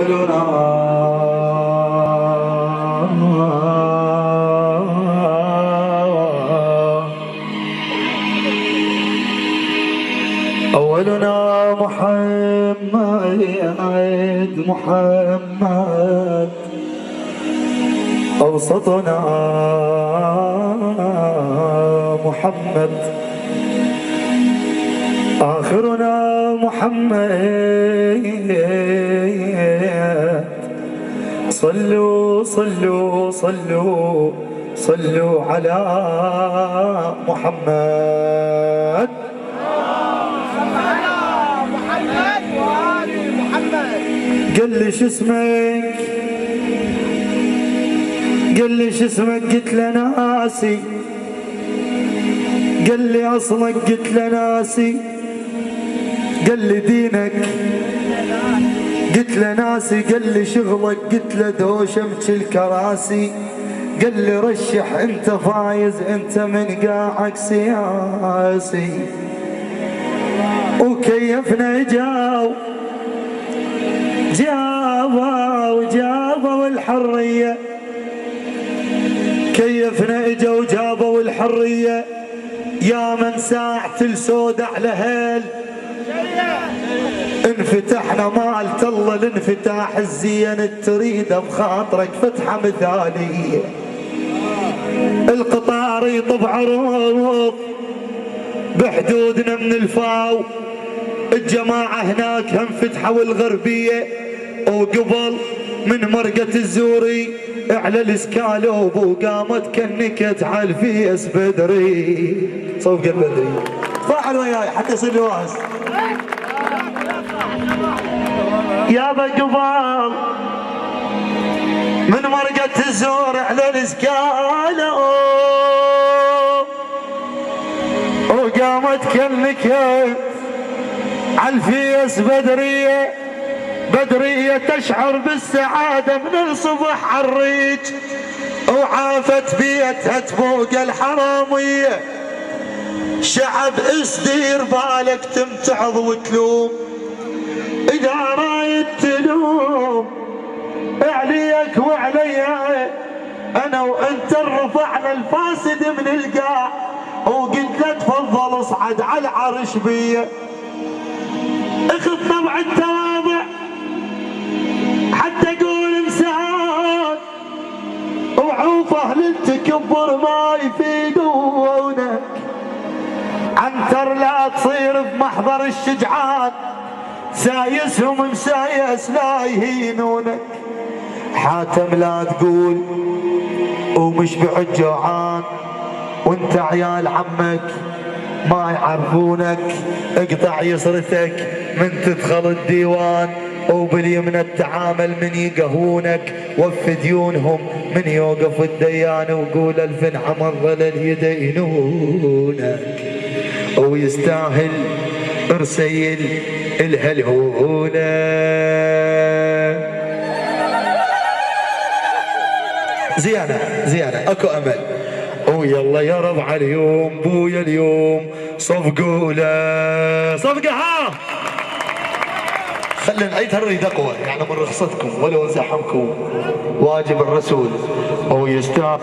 أولنا محمد أوسطنا محمد آخرنا محمد. صلوا صلوا صلوا صلوا على محمد. قل لي شو اسمك؟ قل لي شو اسمك؟ قلت له ناسي. قل لي اصلك؟ قلت له ناسي. قل لي دينك؟ قلت له ناسي. قل لي شغلك؟ قلت له دوشمت الكراسي. قل لي رشح انت فايز، انت من قاعك سياسي. وكيفنا جابوا الحرية. كيفنا اجوا وجابوا الحرية يا من ساعة السود على هيل. انفتحنا مالت الله الانفتاح الزين تريده بخاطرك فتحة مثالية. القطار يطب عروض بحدودنا من الفاو. الجماعة هناك هم فتحوا الغربية، وقبل من مرقة الزوري على الاسكالوب وقامت كنكت على الفيس بدري. صوق البدري فاعل وياي حتى يصير لي واهس. يابا قبل من مرقة الزور على الاسكالوب وقامت كنكت عالفيس بدرية تشعر بالسعادة من الصبح عالريج. وعافت بيتها تفوق الحرامية. شعب اسدير بالك تمتعظ وتلوم. إذا رايد تلوم عليك وعلي، أنا وأنت رفعنا الفاسد من القاع وقلت له تفضل اصعد على العرش بيه. اخذ طبع التواضع حتى قول انسان، وعوف اهل التكبر ما يفيدونك. عنتر لا تصير بمحضر الشجعان، سايسهم مسايس لا يهينونك. حاتم لا تقول ومش بعد جوعان، وانت عيال عمك ما يعرفونك. اقطع يسرتك من تدخل الديوان، وباليمنى التعامل من يقهونك. وف ديونهم من يوقف الديان، وقول الف عمر لليدينونك. ويستاهل ارسيل الهلهولة. زيانة اكو امل. ويلا يا ربع اليوم بويا اليوم صفقوا له صفقة. ها خلينا نعيد هالريد اقوى يعني من رخصتكم ولو زحمكم واجب الرسول. ويستاهل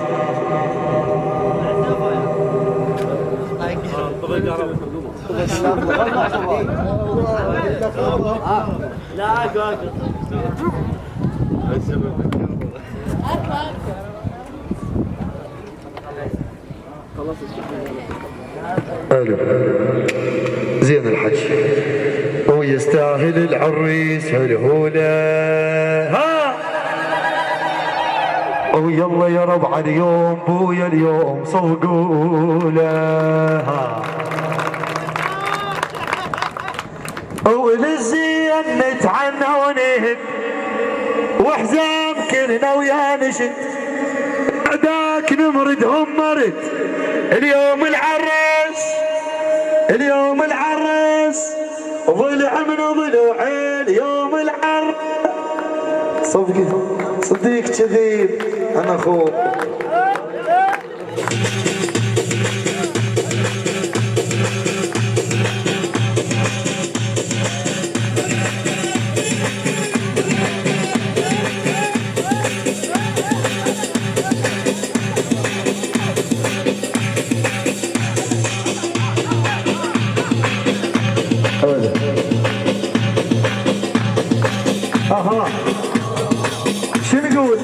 زين الحج. ويستاهل العريس هالهولة. ها ويلا يا ربع اليوم بويا اليوم صوقوله. ها وللزين نتعنى ونهب وحزام كلنا ويا نشد. عداك نمردهم مرد اليوم العرس ضلع من ضلوعين يوم العرس. صديق كثير انا اخوك. اها شنو نقول؟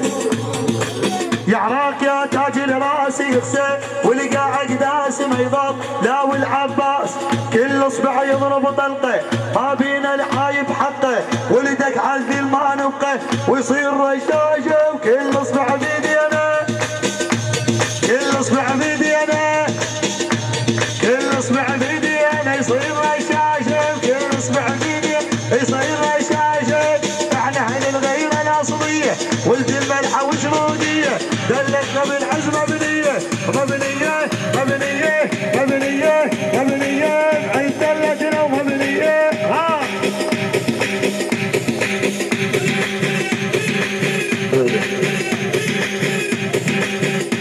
يا عراك يا تاج الراس يخسى واللي قاعد داس ما يضاف لا والعباس كل اصبع يضرب طلقه ما بينا الحايب حقه ولدك عزل ما نبقى ويصير رشاشه وكل اصبع بيدي انا كل اصبع بيدي انا كل اصبع بيدي انا يصير رشاشه وكل اصبع بيدي يصير رشاشه احنا اهل الغيره الاصليه ولد الملحه وشروديه دلتنا بالعزم مبنيه مبنيه مبنيه مبنيه مبنيه عين دلتنا ومبنيه ها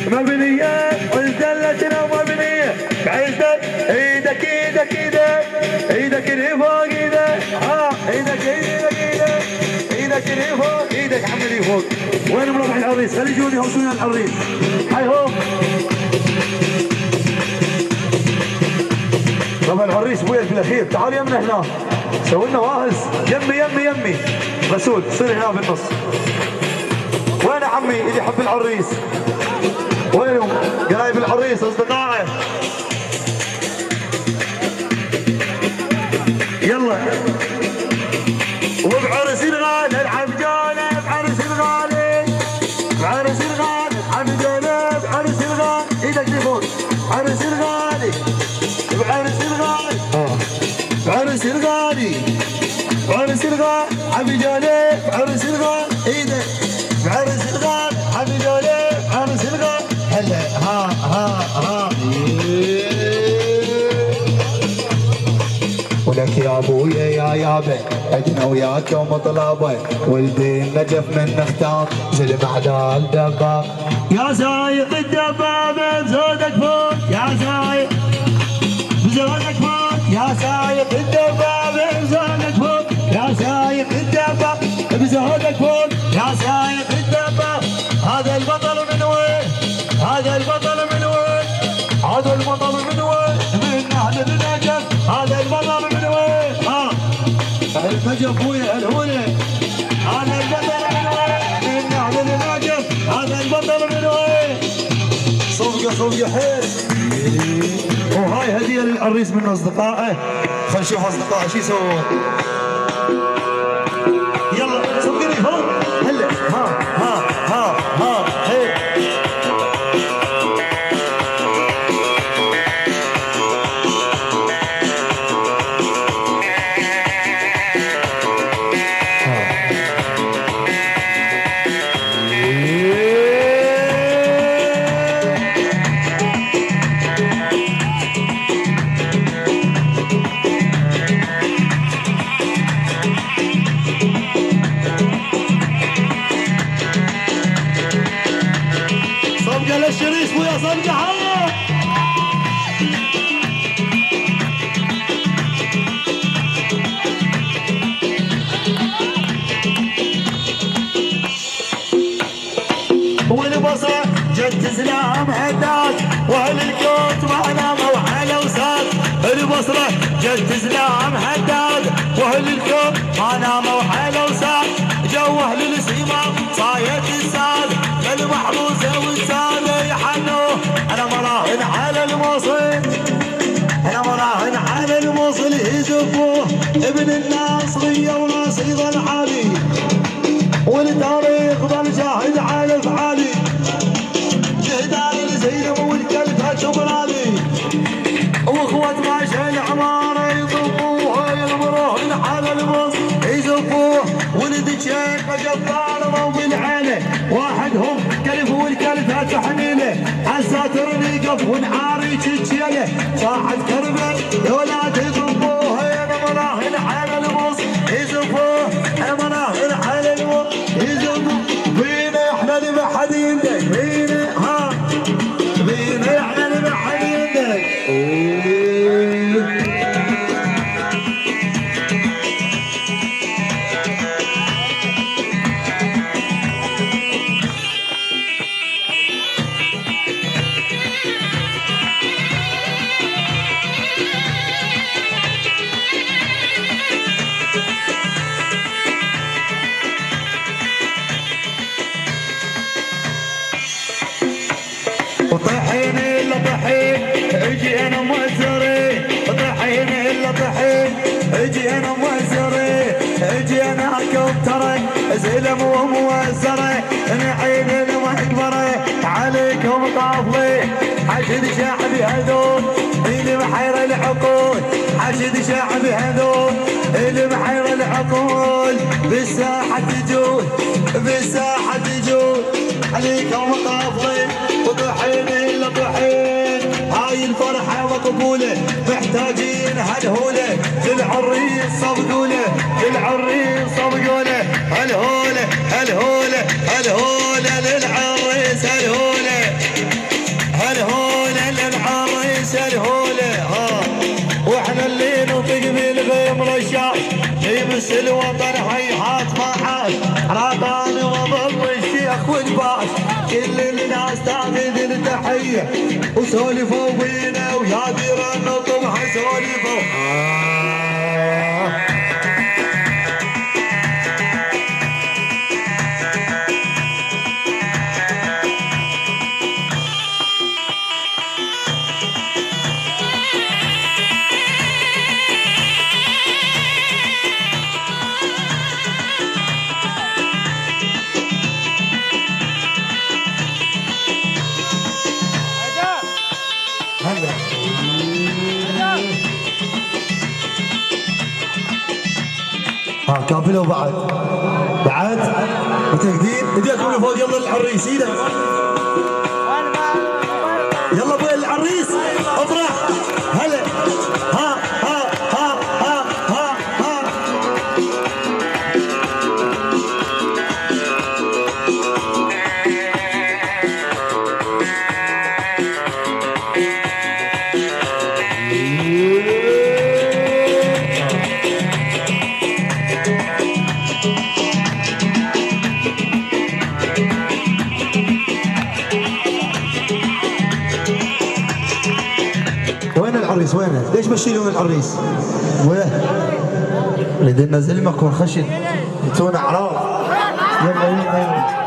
مبنيه عين دلتنا ومبنيه بعزك ايدك ايدك ايدك ايدك اللي فوق ايدك ها ايدك ايدك ايدك ايدك اللي فوق ايدك عم اللي فوق وين مربح العريس؟ خلي يجون يهوسون العريس هاي هو طبعا العريس ابويا في الاخير تعال يمنا هنا سوي لنا واهز يمي يمي يمي رسول صير هنا بالنص وين عمي اللي يحب العريس؟ وينهم؟ قرايب العريس اصدقائه يلا وبعرس الغالي العبجانه بعرس الغالي بعرس الغالي العبجانه بعرس الغالي ايدك لفوق بعرس الغالي بعرس الغالي بعرس الغالي بعرس الغالي عبجانه بعرس الغالي ايدك بعرس الغالي عبجانه بعرس الغالي هلا ها ها ها ولك يا ابويا يا يابا عدنا وياك يوم طلابه ولدي النجف من نختار زلم اعداء الدباب يا سايق الدبابه بزودك فوق يا سايق بزودك فوق يا سايق الدبابه بزودك فوق يا سايق الدبابه بزودك فوق يا سايق الدبابه هذا البطل من وين؟ هذا البطل من وين؟ هذا البطل من وين؟ من اهل النجف هذا البطل من وين؟ النجف ابويا الهونه هذا البطل من وين؟ من اهل النجف هذا البطل من وين؟ صفقه صفقه حيل وهاي هديه للعريس من اصدقائه خلينا نشوف اصدقائه شو يسوون يلا صفقني فوق هلا ها ها ها ها هي الشريف ويا صدقه حيه والبصره جد سلام هداك واهل الكوت معنا موحله وساد البصره جد سلام هداك واهل الكوت معنا موحله وساد جو اهل السمام صايد الساد المحروسه والساده يحنوه انا مراهن على الموصل انا مراهن على الموصل يزفوه ابن الناصريه وناس يظل عالي والتاريخ ظل شاهد على افعالي جهدان الزينب والكلفه شبرالي واخوة ماشى العماره يضموها يمرون على الموصل يزفوه ولد الشيخ جبار مو بالعينه واحدهم كلف والكلفه تحميله عالساتر نقف ونعاري تشيله صاحت كربه يا ولاد يضموها انا مراهن على الموصل يزفوه انا مراهن على الموصل يزفوه بينا احنا اللي ما حد يندك بينا ها بينا احنا اللي ما حد يندك اجينا موزري طحين الا طحين اجينا موزري اجينا كبتري زلم وموزري نحين المقبرة عليكم طافلي حشد شعبي هذول اللي محير العقول حشد شعبي هذول اللي محير العقول بالساحة تجول بالساحة تجول عليكم طافلي وطحين الا طحين هاي الفرحة مقبولة محتاجين هالهولة للعريس صفقولة للعريس صفقولة هالهولة هالهولة هالهولة للعريس هالهولة هالهولة للعريس هالهولة ها واحنا اللي نطق بالغيم رشاش يمس الوطن هيحات ما عاش عطاني وظل الشيخ والباش كل الناس تاخذ التحية وسولفوا بينا ويا دير نطمها سولفوا كافلوا بعد متأكدين ايديكم لفوق يلا العريس ايدك يلا ابوي العريس افرح هلا ها ها ها ها ها ها وينه؟ ليش بشيلون العريس؟ وين؟ نريد ننزل مكون خشن انتون اعراض يلا يلا يلا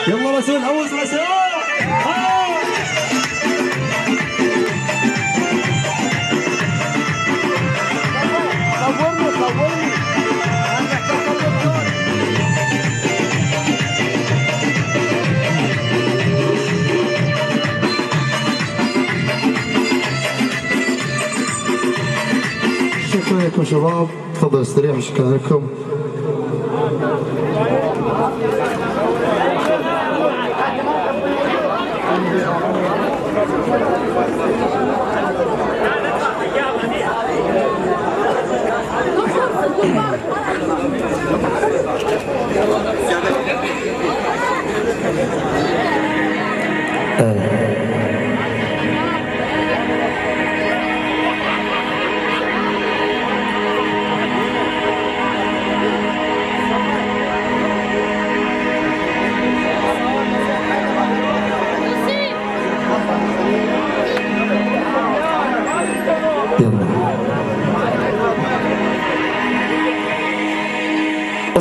يلا رسول عوز رسول صورني صورني شكرا لكم شباب تفضل استريحوا شكرا لكم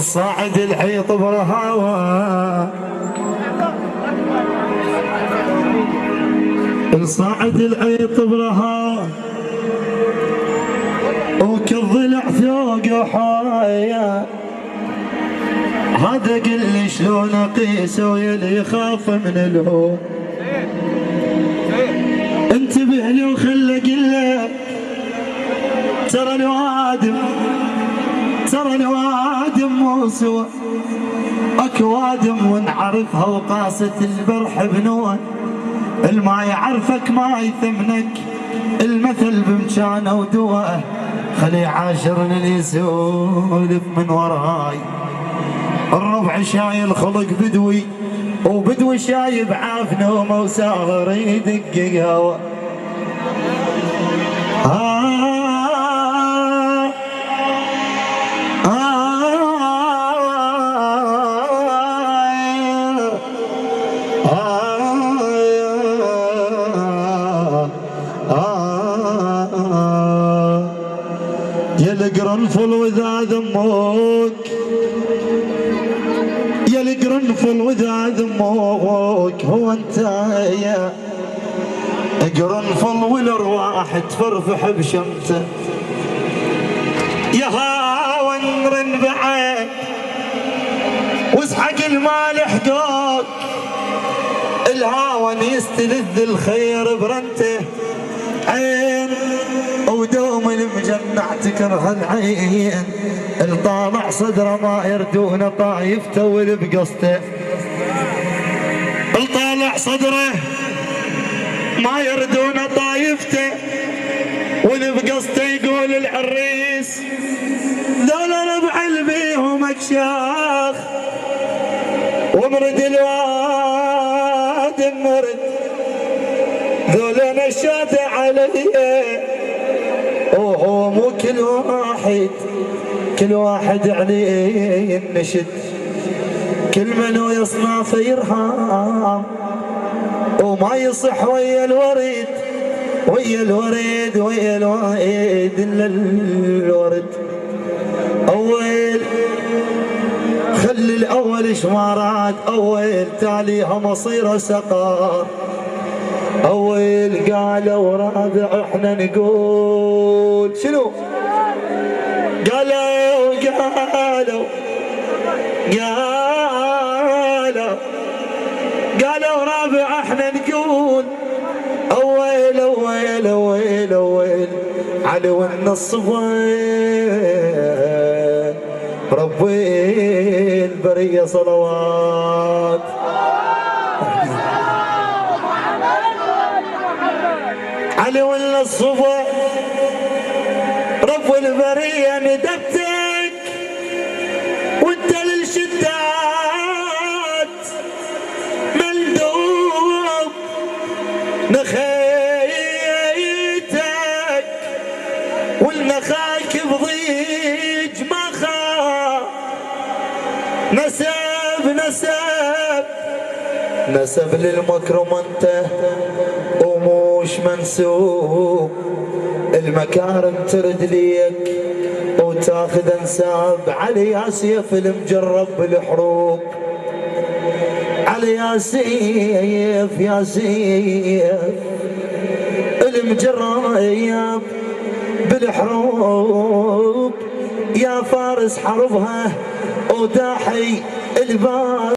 الصاعد الحيط برهاوة، الصاعد الحيط برهاوة وكالضلع فوق حايا. هذا قل لي شلون اقيسه ويلي يخاف من الهوى. انتبه لي وخلي قله ترى الوادم، ترى الوادم مو سوى. اكو وادم ونعرفها وقاسة البرح بنون، الما يعرفك ما يثمنك، المثل بمكانه ودوه. خلي عاشرني اللي يسولف من وراي، الربع شايل خلق بدوي وبدوي شايب عافنه وساهر يدق هوا. يا القرنفل واذا ذموك، يا القرنفل واذا ذموك، هو انت يا قرنفل والارواح تفرفح بشمته. يا هاون رن بعد واسحق المال حقوك، الهاون يستلذ الخير برنته. عين ودوم المجنع تكره العين، الطالع صدره ما يردون طايفته والبقصته. الطالع صدره ما يردون طايفته والبقصته. يقول العريس ذولا ربع بيهم اكشاخ، ومرد الواد مرد ذولا نشاط عليه. وهو مو كل واحد عليه النشد، كل من يصنع يرحم وما يصح ويا الوريد، ويا الوريد ويا الوريد الا الورد. اول خلي الاول شمارات، اول تاليها مصيره سقار. اول قالوا رابع احنا نقول شنو؟ قالوا رابع احنا نقول. اول اول اول اول علي والنصفين ربي البريه صلوات. علي والنصفين رب البريه ندبتك وانت للشدات مندوب. نخيتك والنخاك بضيج ما خاف. نسب للمكرم انت وموش منسوب. المكارم ترد ليك وتاخذ انساب. علي يا سيف المجرب بالحروب، علي يا سيف يا سيف المجرب بالحروب. يا فارس حربها وداحي الباب.